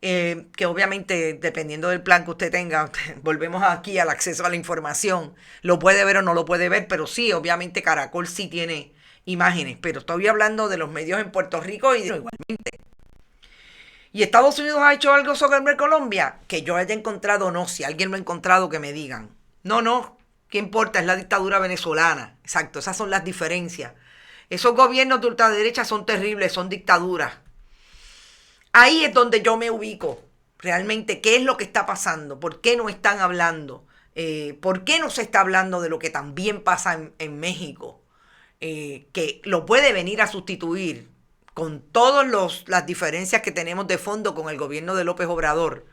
Speaker 1: que obviamente, dependiendo del plan que usted tenga, volvemos aquí al acceso a la información, lo puede ver o no lo puede ver, pero sí, obviamente Caracol sí tiene imágenes, pero estoy hablando de los medios en Puerto Rico y igualmente. ¿Y Estados Unidos ha hecho algo sobre Colombia? Que yo haya encontrado, no. Si alguien lo ha encontrado, que me digan. No, ¿qué importa? Es la dictadura venezolana. Exacto, esas son las diferencias. Esos gobiernos de ultraderecha son terribles, son dictaduras. Ahí es donde yo me ubico. Realmente, ¿qué es lo que está pasando? ¿Por qué no están hablando? ¿Por qué no se está hablando de lo que también pasa en México? Que lo puede venir a sustituir con todas las diferencias que tenemos de fondo con el gobierno de López Obrador.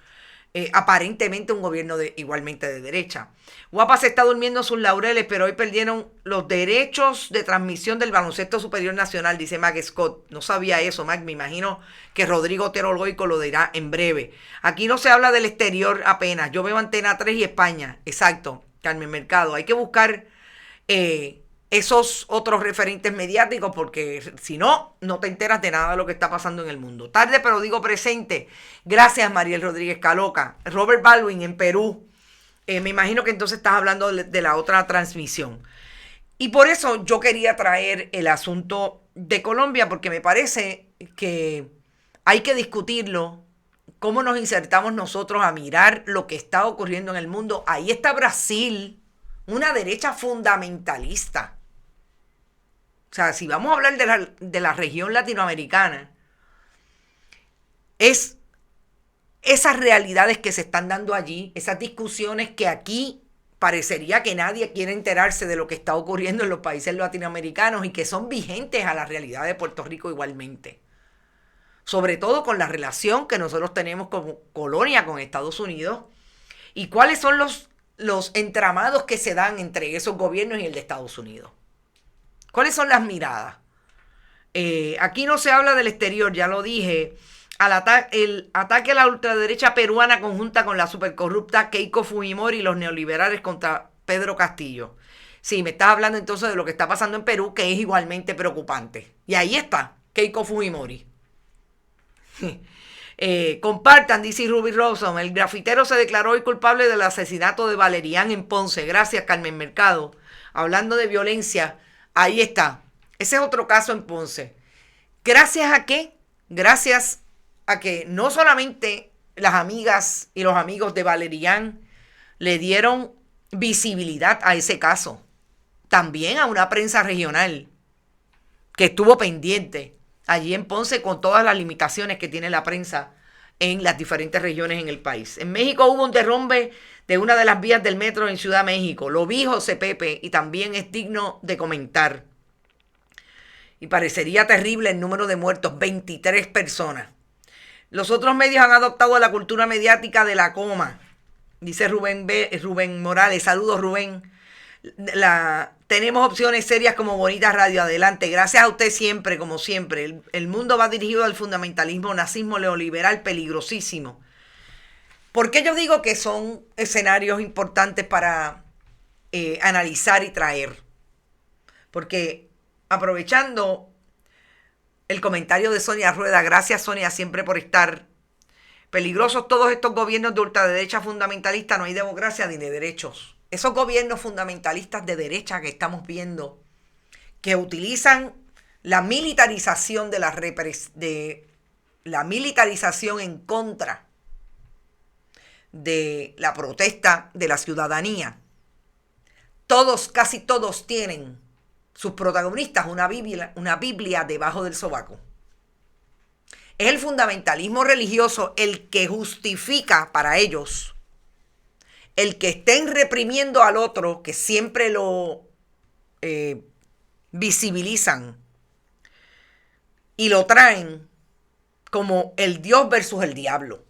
Speaker 1: Aparentemente un gobierno igualmente de derecha. Guapa se está durmiendo sus laureles, pero hoy perdieron los derechos de transmisión del baloncesto superior nacional, dice Mac Scott. No sabía eso, Mac. Me imagino que Rodrigo Otero Goico lo dirá en breve. Aquí no se habla del exterior apenas. Yo veo Antena 3 y España. Exacto, Carmen Mercado. Hay que buscar esos otros referentes mediáticos, porque si no, no te enteras de nada de lo que está pasando en el mundo. Tarde, pero digo presente. Gracias, Mariel Rodríguez Caloca. Robert Baldwin en Perú. Me imagino que entonces estás hablando de la otra transmisión. Y por eso yo quería traer el asunto de Colombia, porque me parece que hay que discutirlo. Cómo nos insertamos nosotros a mirar lo que está ocurriendo en el mundo. Ahí está Brasil, una derecha fundamentalista. O sea, si vamos a hablar de la región latinoamericana, es esas realidades que se están dando allí, esas discusiones que aquí parecería que nadie quiere enterarse de lo que está ocurriendo en los países latinoamericanos y que son vigentes a la realidad de Puerto Rico igualmente. Sobre todo con la relación que nosotros tenemos como colonia con Estados Unidos y cuáles son los entramados que se dan entre esos gobiernos y el de Estados Unidos. ¿Cuáles son las miradas? Aquí no se habla del exterior, ya lo dije. El ataque a la ultraderecha peruana conjunta con la supercorrupta Keiko Fujimori y los neoliberales contra Pedro Castillo. Sí, me estás hablando entonces de lo que está pasando en Perú, que es igualmente preocupante. Y ahí está. Keiko Fujimori. Compartan, dice Ruby Rosen. El grafitero se declaró hoy culpable del asesinato de Valerian en Ponce. Gracias, Carmen Mercado. Hablando de violencia, ahí está. Ese es otro caso en Ponce. ¿Gracias a qué? Gracias a que no solamente las amigas y los amigos de Valerian le dieron visibilidad a ese caso, también a una prensa regional que estuvo pendiente allí en Ponce con todas las limitaciones que tiene la prensa en las diferentes regiones en el país. En México hubo un derrumbe de una de las vías del metro en Ciudad México. Lo vi José Pepe y también es digno de comentar. Y parecería terrible el número de muertos, 23 personas. Los otros medios han adoptado la cultura mediática de la coma, dice Rubén Morales. Saludos, Rubén. Tenemos opciones serias como Bonita Radio. Adelante. Gracias a usted siempre, como siempre. El mundo va dirigido al fundamentalismo, nazismo, neoliberal, peligrosísimo. ¿Por qué yo digo que son escenarios importantes para analizar y traer? Porque aprovechando el comentario de Sonia Rueda, gracias Sonia siempre por estar. Peligrosos todos estos gobiernos de ultraderecha fundamentalista, no hay democracia ni de derechos. Esos gobiernos fundamentalistas de derecha que estamos viendo, que utilizan la militarización de la militarización en contra de la protesta de la ciudadanía. Casi todos tienen sus protagonistas una Biblia debajo del sobaco. Es el fundamentalismo religioso el que justifica para ellos el que estén reprimiendo al otro, que siempre lo visibilizan y lo traen como el Dios versus el diablo.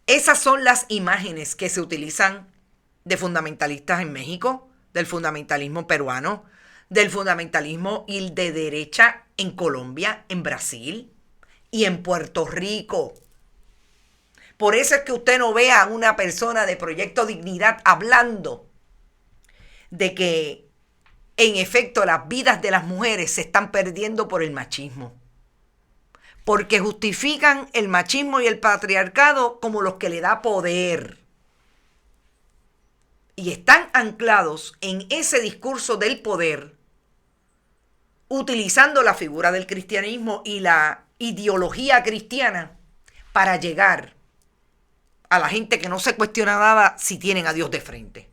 Speaker 1: Esas son las imágenes que se utilizan de fundamentalistas en México, del fundamentalismo peruano, del fundamentalismo y de derecha en Colombia, en Brasil y en Puerto Rico. Por eso es que usted no ve a una persona de Proyecto Dignidad hablando de que en efecto las vidas de las mujeres se están perdiendo por el machismo. Porque justifican el machismo y el patriarcado como los que le da poder. Y están anclados en ese discurso del poder, utilizando la figura del cristianismo y la ideología cristiana para llegar a la gente que no se cuestiona nada si tienen a Dios de frente.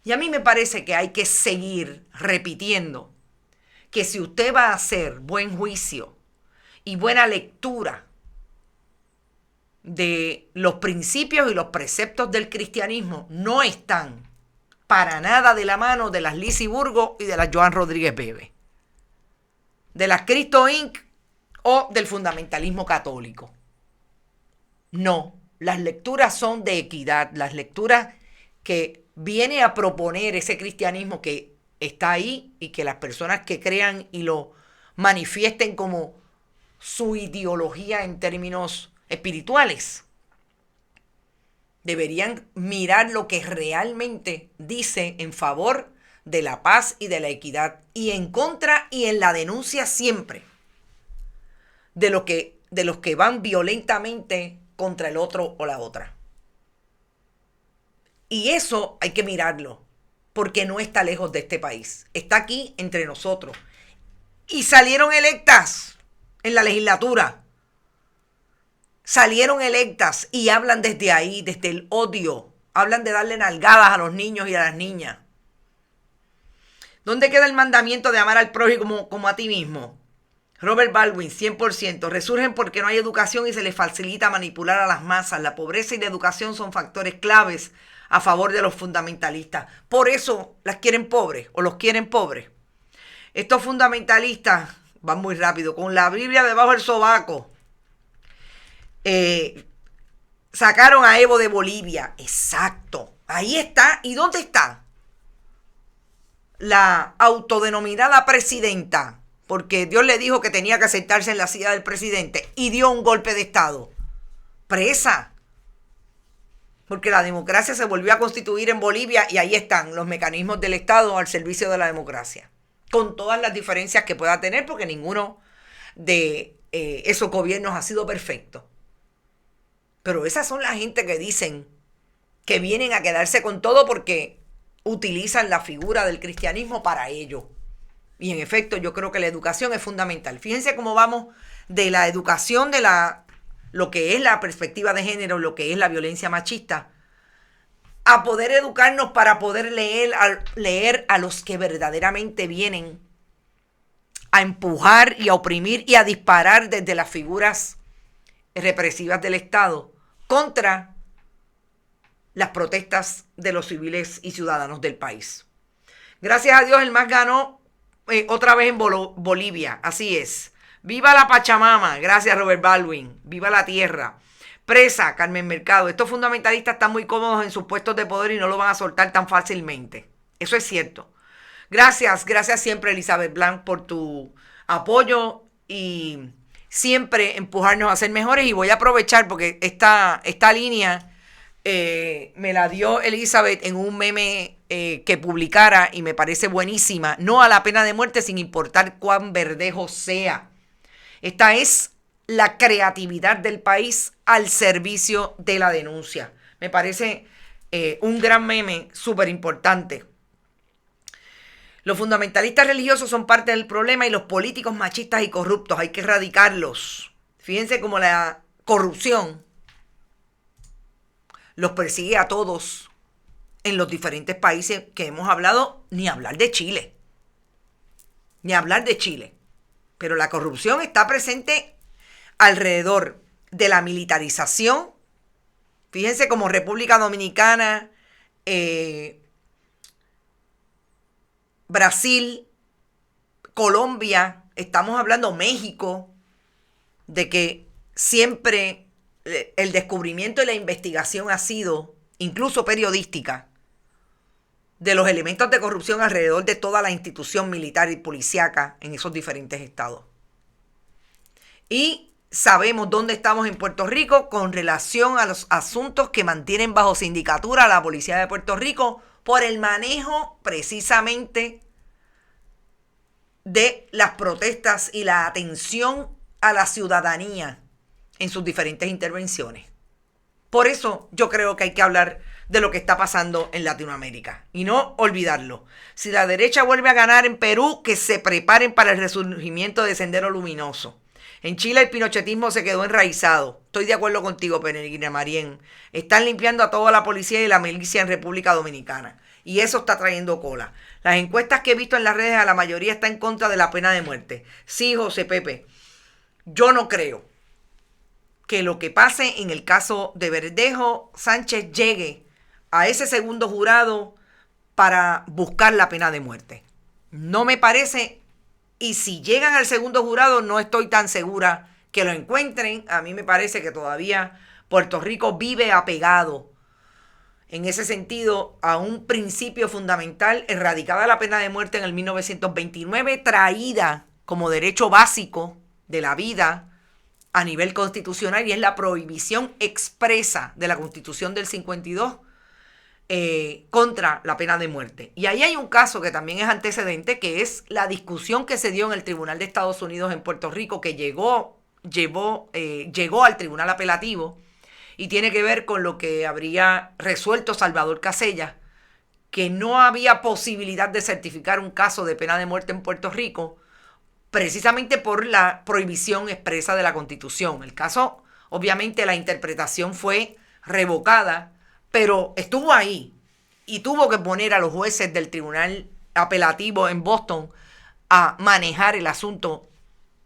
Speaker 1: Y a mí me parece que hay que seguir repitiendo que si usted va a hacer buen juicio y buena lectura de los principios y los preceptos del cristianismo, no están para nada de la mano de las Lizzy Burgos y de las Joan Rodríguez Bebe, de las Cristo Inc. o del fundamentalismo católico. No, las lecturas son de equidad, las lecturas que viene a proponer ese cristianismo que está ahí y que las personas que crean y lo manifiesten como su ideología en términos espirituales deberían mirar lo que realmente dice en favor de la paz y de la equidad y en contra y en la denuncia siempre de los que van violentamente contra el otro o la otra. Y eso hay que mirarlo, porque no está lejos de este país. Está aquí entre nosotros. Y salieron electas en la legislatura. Salieron electas y hablan desde ahí, desde el odio. Hablan de darle nalgadas a los niños y a las niñas. ¿Dónde queda el mandamiento de amar al prójimo como a ti mismo? Robert Baldwin, 100%. Resurgen porque no hay educación y se les facilita manipular a las masas. La pobreza y la educación son factores claves a favor de los fundamentalistas. Por eso las quieren pobres o los quieren pobres. Estos fundamentalistas van muy rápido, con la Biblia debajo del sobaco. Sacaron a Evo de Bolivia. Exacto. Ahí está. ¿Y dónde está la autodenominada presidenta? Porque Dios le dijo que tenía que sentarse en la silla del presidente y dio un golpe de estado. Presa. Porque la democracia se volvió a constituir en Bolivia y ahí están los mecanismos del Estado al servicio de la democracia. con todas las diferencias que pueda tener, porque ninguno de esos gobiernos ha sido perfecto. Pero esas son la gente que dicen que vienen a quedarse con todo porque utilizan la figura del cristianismo para ello. Y en efecto, yo creo que la educación es fundamental. Fíjense cómo vamos de la educación de lo que es la perspectiva de género, lo que es la violencia machista, a poder educarnos para poder leer a los que verdaderamente vienen a empujar y a oprimir y a disparar desde las figuras represivas del Estado contra las protestas de los civiles y ciudadanos del país. Gracias a Dios el MAS ganó otra vez en Bolivia, así es. ¡Viva la Pachamama! Gracias, Robert Baldwin. ¡Viva la tierra! Presa, Carmen Mercado. Estos fundamentalistas están muy cómodos en sus puestos de poder y no lo van a soltar tan fácilmente. Eso es cierto. Gracias siempre, Elizabeth Blanc, por tu apoyo y siempre empujarnos a ser mejores. Y voy a aprovechar porque esta línea me la dio Elizabeth en un meme que publicara y me parece buenísima. No a la pena de muerte sin importar cuán verdejo sea. Esta es la creatividad del país al servicio de la denuncia. Me parece un gran meme súper importante. Los fundamentalistas religiosos son parte del problema y los políticos machistas y corruptos hay que erradicarlos. Fíjense cómo la corrupción los persigue a todos en los diferentes países que hemos hablado, ni hablar de Chile. Ni hablar de Chile. Pero la corrupción está presente alrededor de la militarización. Fíjense como República Dominicana, Brasil, Colombia, estamos hablando México, de que siempre el descubrimiento y la investigación ha sido, incluso periodística, de los elementos de corrupción alrededor de toda la institución militar y policíaca en esos diferentes estados. Y sabemos dónde estamos en Puerto Rico con relación a los asuntos que mantienen bajo sindicatura a la Policía de Puerto Rico por el manejo precisamente de las protestas y la atención a la ciudadanía en sus diferentes intervenciones. Por eso yo creo que hay que hablar de lo que está pasando en Latinoamérica y no olvidarlo. Si la derecha vuelve a ganar en Perú, que se preparen para el resurgimiento de Sendero Luminoso. En Chile el pinochetismo se quedó enraizado. Estoy de acuerdo contigo, Peregrina Marién. Están limpiando a toda la policía y la milicia en República Dominicana. Y eso está trayendo cola. Las encuestas que he visto en las redes, a la mayoría está en contra de la pena de muerte. Sí, José Pepe. Yo no creo que lo que pase en el caso de Verdejo Sánchez llegue a ese segundo jurado para buscar la pena de muerte. No me parece, y si llegan al segundo jurado no estoy tan segura que lo encuentren. A mí me parece que todavía Puerto Rico vive apegado en ese sentido a un principio fundamental, erradicada la pena de muerte en el 1929, traída como derecho básico de la vida a nivel constitucional, y es la prohibición expresa de la Constitución del 52 contra la pena de muerte. Y ahí hay un caso que también es antecedente, que es la discusión que se dio en el Tribunal de Estados Unidos en Puerto Rico, que llegó al Tribunal Apelativo, y tiene que ver con lo que habría resuelto Salvador Casellas, que no había posibilidad de certificar un caso de pena de muerte en Puerto Rico, precisamente por la prohibición expresa de la Constitución. El caso, obviamente, la interpretación fue revocada, pero estuvo ahí y tuvo que poner a los jueces del Tribunal Apelativo en Boston a manejar el asunto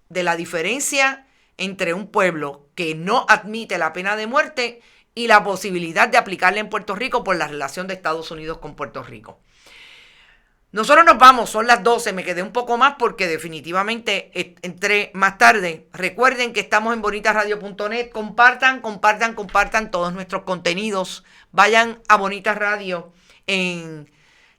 Speaker 1: de la diferencia entre un pueblo que no admite la pena de muerte y la posibilidad de aplicarla en Puerto Rico por la relación de Estados Unidos con Puerto Rico. Nosotros nos vamos, son las 12, me quedé un poco más porque definitivamente entré más tarde. Recuerden que estamos en bonitasradio.net, compartan todos nuestros contenidos. Vayan a Bonitas Radio en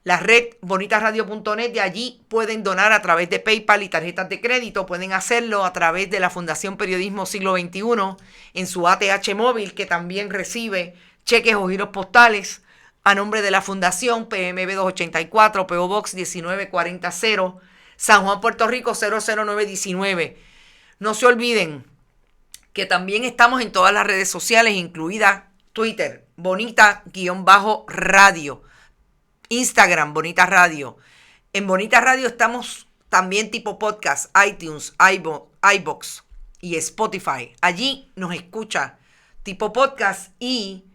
Speaker 1: la red bonitasradio.net, de allí pueden donar a través de PayPal y tarjetas de crédito. Pueden hacerlo a través de la Fundación Periodismo Siglo XXI en su ATH móvil, que también recibe cheques o giros postales a nombre de la Fundación, PMB 284, PO Box 19400, San Juan, Puerto Rico 00919. No se olviden que también estamos en todas las redes sociales, incluida Twitter, Bonita-Radio, Instagram, Bonita Radio. En Bonita Radio estamos también tipo podcast, iTunes, iVoox y Spotify. Allí nos escucha tipo podcast y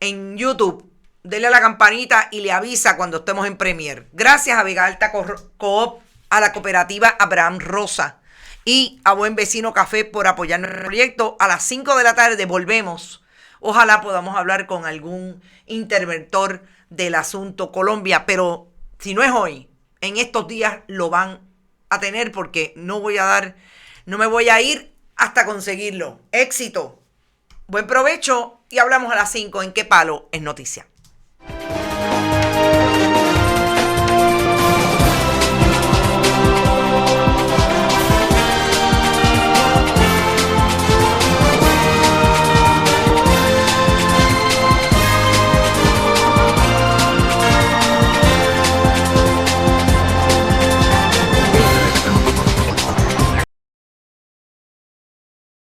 Speaker 1: en YouTube. Dele a la campanita y le avisa cuando estemos en Premiere. Gracias a Vega Alta Coop, a la cooperativa Abraham Rosa y a Buen Vecino Café por apoyarnos en el proyecto. A las 5 de la tarde volvemos. Ojalá podamos hablar con algún interventor del asunto Colombia, pero si no es hoy, en estos días lo van a tener porque no me voy a ir hasta conseguirlo. Éxito, buen provecho y hablamos a las 5 en Qué Palo es Noticia.